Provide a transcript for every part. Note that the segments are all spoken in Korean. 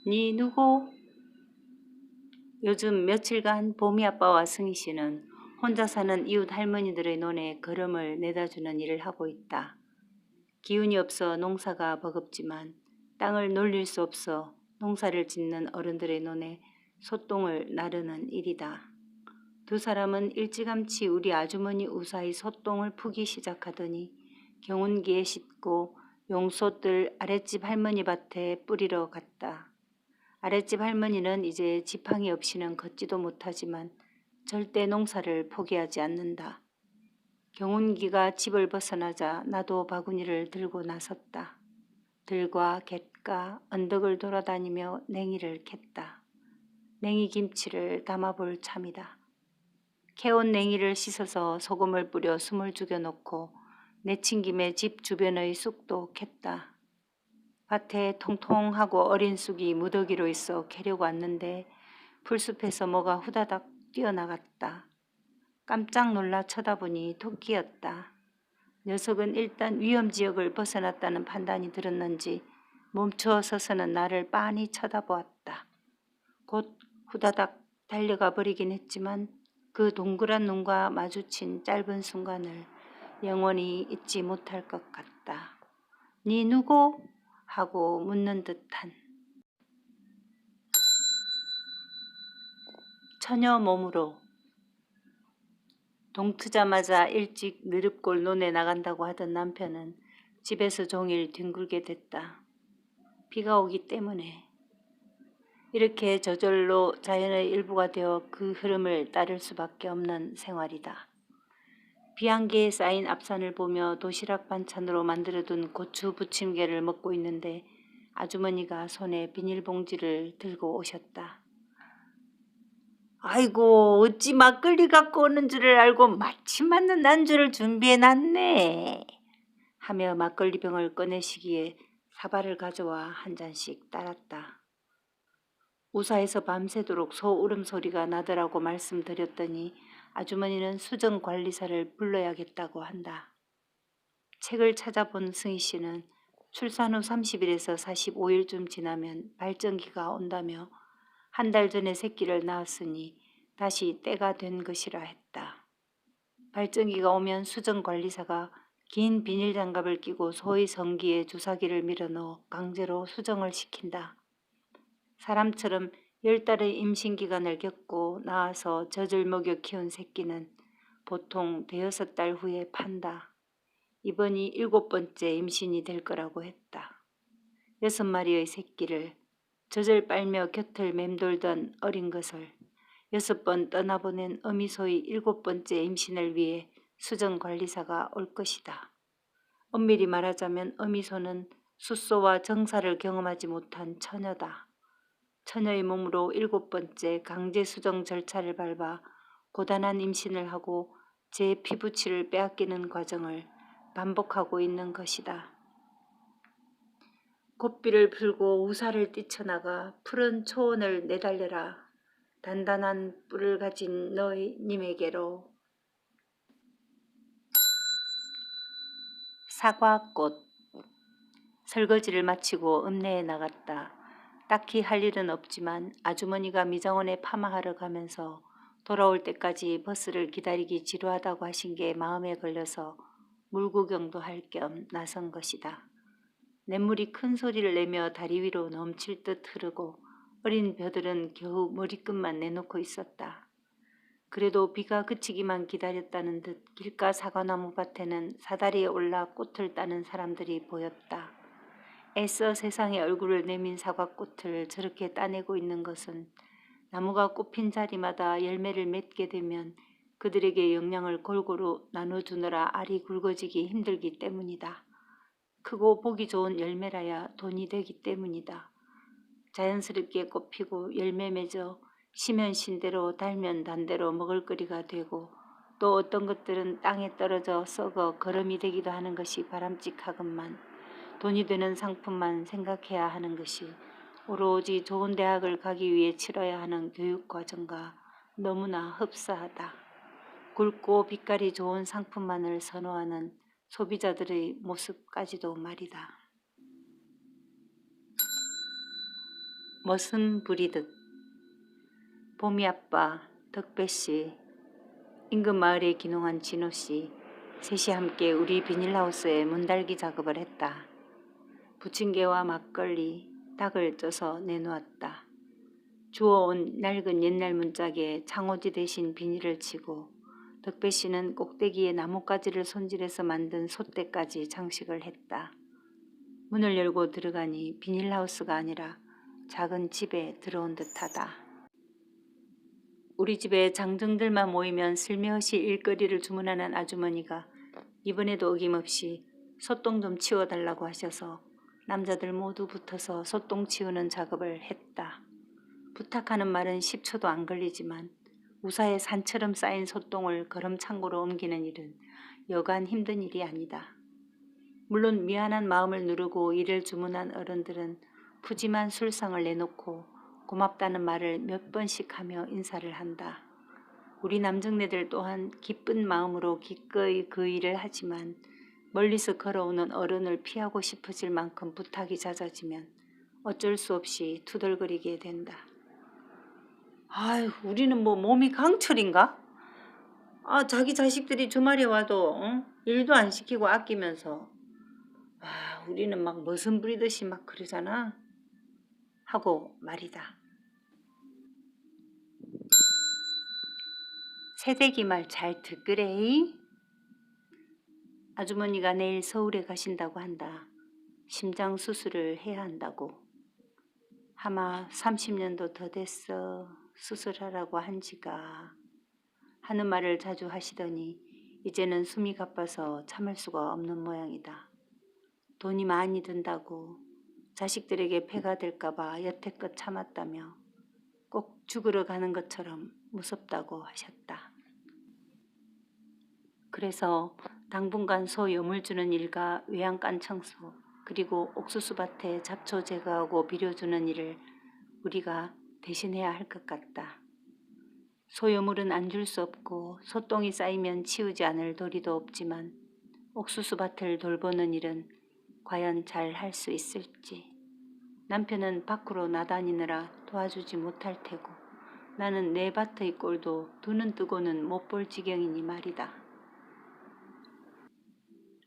니 누구? 요즘 며칠간 봄이 아빠와 승희 씨는 혼자 사는 이웃 할머니들의 논에 거름을 내다주는 일을 하고 있다. 기운이 없어 농사가 버겁지만 땅을 놀릴 수 없어 농사를 짓는 어른들의 논에 소똥을 나르는 일이다. 두 사람은 일찌감치 우리 아주머니 우사히 소똥을 푸기 시작하더니 경운기에 싣고 용소들 아랫집 할머니 밭에 뿌리러 갔다. 아랫집 할머니는 이제 지팡이 없이는 걷지도 못하지만 절대 농사를 포기하지 않는다. 경운기가 집을 벗어나자 나도 바구니를 들고 나섰다. 들과 갯가 언덕을 돌아다니며 냉이를 캤다. 냉이 김치를 담아볼 참이다. 캐온 냉이를 씻어서 소금을 뿌려 숨을 죽여놓고 내친 김에 집 주변의 쑥도 캤다. 밭에 통통하고 어린 쑥이 무더기로 있어 캐려고 왔는데 풀숲에서 뭐가 후다닥 뛰어나갔다. 깜짝 놀라 쳐다보니 토끼였다. 녀석은 일단 위험지역을 벗어났다는 판단이 들었는지 멈추어 서서는 나를 빤히 쳐다보았다. 곧 후다닥 달려가 버리긴 했지만 그 동그란 눈과 마주친 짧은 순간을 영원히 잊지 못할 것 같다. 니 누구? 하고 묻는 듯한 처녀 몸으로 동트자마자 일찍 느릅골 논에 나간다고 하던 남편은 집에서 종일 뒹굴게 됐다. 비가 오기 때문에. 이렇게 저절로 자연의 일부가 되어 그 흐름을 따를 수밖에 없는 생활이다. 비안개에 쌓인 앞산을 보며 도시락 반찬으로 만들어둔 고추 부침개를 먹고 있는데 아주머니가 손에 비닐봉지를 들고 오셨다. 아이고 어찌 막걸리 갖고 오는 줄을 알고 마침 맞는 안주를 준비해놨네 하며 막걸리병을 꺼내시기에 사발을 가져와 한 잔씩 따랐다. 우사에서 밤새도록 소 울음소리가 나더라고 말씀드렸더니 아주머니는 수정관리사를 불러야겠다고 한다. 책을 찾아본 승희 씨는 출산 후 30일에서 45일쯤 지나면 발정기가 온다며 한 달 전에 새끼를 낳았으니 다시 때가 된 것이라 했다. 발정기가 오면 수정관리사가 긴 비닐장갑을 끼고 소의 성기에 주사기를 밀어넣어 강제로 수정을 시킨다. 사람처럼 10달의 임신기간을 겪고 낳아서 젖을 먹여 키운 새끼는 보통 5-6달 후에 판다. 이번이 7번째 임신이 될 거라고 했다. 6마리의 새끼를 젖을 빨며 곁을 맴돌던 어린 것을 6번 떠나보낸 어미소의 7번째 임신을 위해 수정관리사가 올 것이다. 엄밀히 말하자면 어미소는 숫소와 정사를 경험하지 못한 처녀다. 처녀의 몸으로 7번째 강제 수정 절차를 밟아 고단한 임신을 하고 제 피부치를 빼앗기는 과정을 반복하고 있는 것이다. 고삐를 풀고 우사를 뛰쳐나가 푸른 초원을 내달려라. 단단한 뿔을 가진 너희 님에게로. 사과꽃. 설거지를 마치고 읍내에 나갔다. 딱히 할 일은 없지만 아주머니가 미장원에 파마하러 가면서 돌아올 때까지 버스를 기다리기 지루하다고 하신 게 마음에 걸려서 물구경도 할 겸 나선 것이다. 냇물이 큰 소리를 내며 다리 위로 넘칠 듯 흐르고 어린 벼들은 겨우 머리끝만 내놓고 있었다. 그래도 비가 그치기만 기다렸다는 듯 길가 사과나무 밭에는 사다리에 올라 꽃을 따는 사람들이 보였다. 애써 세상에 얼굴을 내민 사과꽃을 저렇게 따내고 있는 것은 나무가 꽃핀 자리마다 열매를 맺게 되면 그들에게 영양을 골고루 나눠주느라 알이 굵어지기 힘들기 때문이다. 크고 보기 좋은 열매라야 돈이 되기 때문이다. 자연스럽게 꽃피고 열매 맺어 시면 신대로 달면 단대로 먹을거리가 되고 또 어떤 것들은 땅에 떨어져 썩어 거름이 되기도 하는 것이 바람직하건만 돈이 되는 상품만 생각해야 하는 것이 오로지 좋은 대학을 가기 위해 치러야 하는 교육과정과 너무나 흡사하다. 굵고 빛깔이 좋은 상품만을 선호하는 소비자들의 모습까지도 말이다. 멋은 부리듯 봄이 아빠, 덕배씨, 인근 마을에 귀농한 진호씨 셋이 함께 우리 비닐하우스에 문달기 작업을 했다. 부침개와 막걸리, 닭을 쪄서 내놓았다. 주워온 낡은 옛날 문짝에 창호지 대신 비닐을 치고 덕배씨는 꼭대기에 나뭇가지를 손질해서 만든 솥대까지 장식을 했다. 문을 열고 들어가니 비닐하우스가 아니라 작은 집에 들어온 듯하다. 우리 집에 장정들만 모이면 슬며시 일거리를 주문하는 아주머니가 이번에도 어김없이 솥동 좀 치워달라고 하셔서 남자들 모두 붙어서 솥동 치우는 작업을 했다. 부탁하는 말은 10초도 안 걸리지만 우사에 산처럼 쌓인 솥동을 걸음창고로 옮기는 일은 여간 힘든 일이 아니다. 물론 미안한 마음을 누르고 일을 주문한 어른들은 푸짐한 술상을 내놓고 고맙다는 말을 몇 번씩 하며 인사를 한다. 우리 남정네들 또한 기쁜 마음으로 기꺼이 그 일을 하지만 멀리서 걸어오는 어른을 피하고 싶어질 만큼 부탁이 잦아지면 어쩔 수 없이 투덜거리게 된다. 아유, 우리는 뭐 몸이 강철인가? 자기 자식들이 주말에 와도 일도 안 시키고 아끼면서 우리는 막 머슴 부리듯이 막 그러잖아 하고 말이다. 새댁이 말 잘 듣그레이? 아주머니가 내일 서울에 가신다고 한다. 심장 수술을 해야 한다고. 아마 30년도 더 됐어. 수술하라고 한 지가. 하는 말을 자주 하시더니 이제는 숨이 가빠서 참을 수가 없는 모양이다. 돈이 많이 든다고 자식들에게 폐가 될까봐 여태껏 참았다며 꼭 죽으러 가는 것처럼 무섭다고 하셨다. 그래서 당분간 소 여물 주는 일과 외양간 청소 그리고 옥수수밭에 잡초 제거하고 비료 주는 일을 우리가 대신해야 할 것 같다. 소여물은 안 줄 수 없고 소똥이 쌓이면 치우지 않을 도리도 없지만 옥수수밭을 돌보는 일은 과연 잘 할 수 있을지. 남편은 밖으로 나다니느라 도와주지 못할 테고 나는 내 밭의 꼴도 두 눈 뜨고는 못 볼 지경이니 말이다.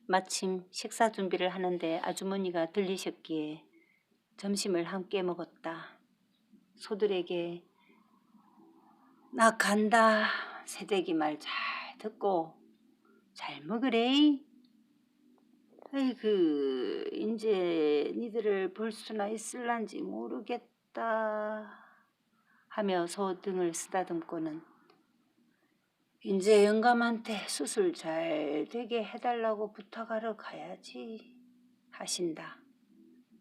마침 식사 준비를 하는데 아주머니가 들리셨기에 점심을 함께 먹었다. 소들에게 나 간다. 새댁이 말 잘 듣고 잘 먹으래. 아이고 이제 니들을 볼 수나 있을란지 모르겠다 하며 소 등을 쓰다듬고는 이제 영감한테 수술 잘 되게 해달라고 부탁하러 가야지 하신다.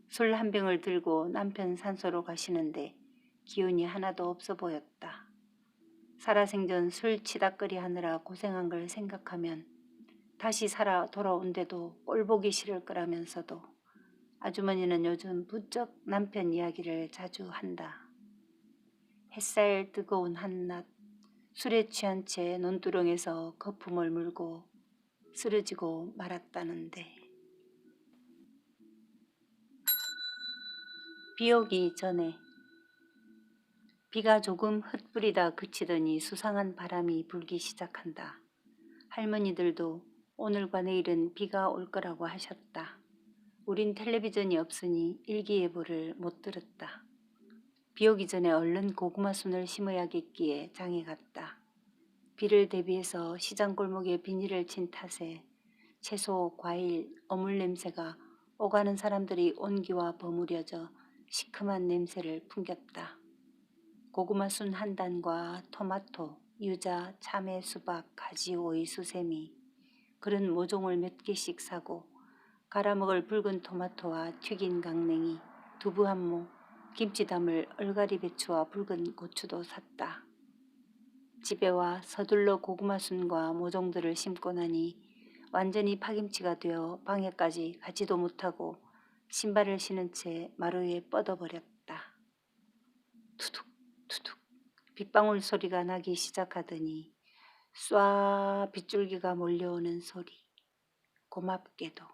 술 한 병을 들고 남편 산소로 가시는데 기운이 하나도 없어 보였다. 살아생전 술 치닥거리 하느라 고생한 걸 생각하면 다시 살아 돌아온데도 꼴보기 싫을 거라면서도 아주머니는 요즘 부쩍 남편 이야기를 자주 한다. 햇살 뜨거운 한낮 술에 취한 채 논두렁에서 거품을 물고 쓰러지고 말았다는데 비 오기 전에 비가 조금 흩뿌리다 그치더니 수상한 바람이 불기 시작한다. 할머니들도 오늘과 내일은 비가 올 거라고 하셨다. 우린 텔레비전이 없으니 일기예보를 못 들었다. 비 오기 전에 얼른 고구마 순을 심어야겠기에 장에 갔다. 비를 대비해서 시장 골목에 비닐을 친 탓에 채소, 과일, 어물 냄새가 오가는 사람들이 온기와 버무려져 시큼한 냄새를 풍겼다. 고구마 순 한 단과 토마토, 유자, 참외, 수박, 가지, 오이, 수세미 그런 모종을 몇 개씩 사고 갈아먹을 붉은 토마토와 튀긴 강냉이, 두부 한 모, 김치 담을 얼갈이 배추와 붉은 고추도 샀다. 집에 와 서둘러 고구마 순과 모종들을 심고 나니 완전히 파김치가 되어 방에까지 가지도 못하고 신발을 신은 채 마루에 뻗어버렸다. 투둑 투둑 빗방울 소리가 나기 시작하더니 쏴 빗줄기가 몰려오는 소리. 고맙게도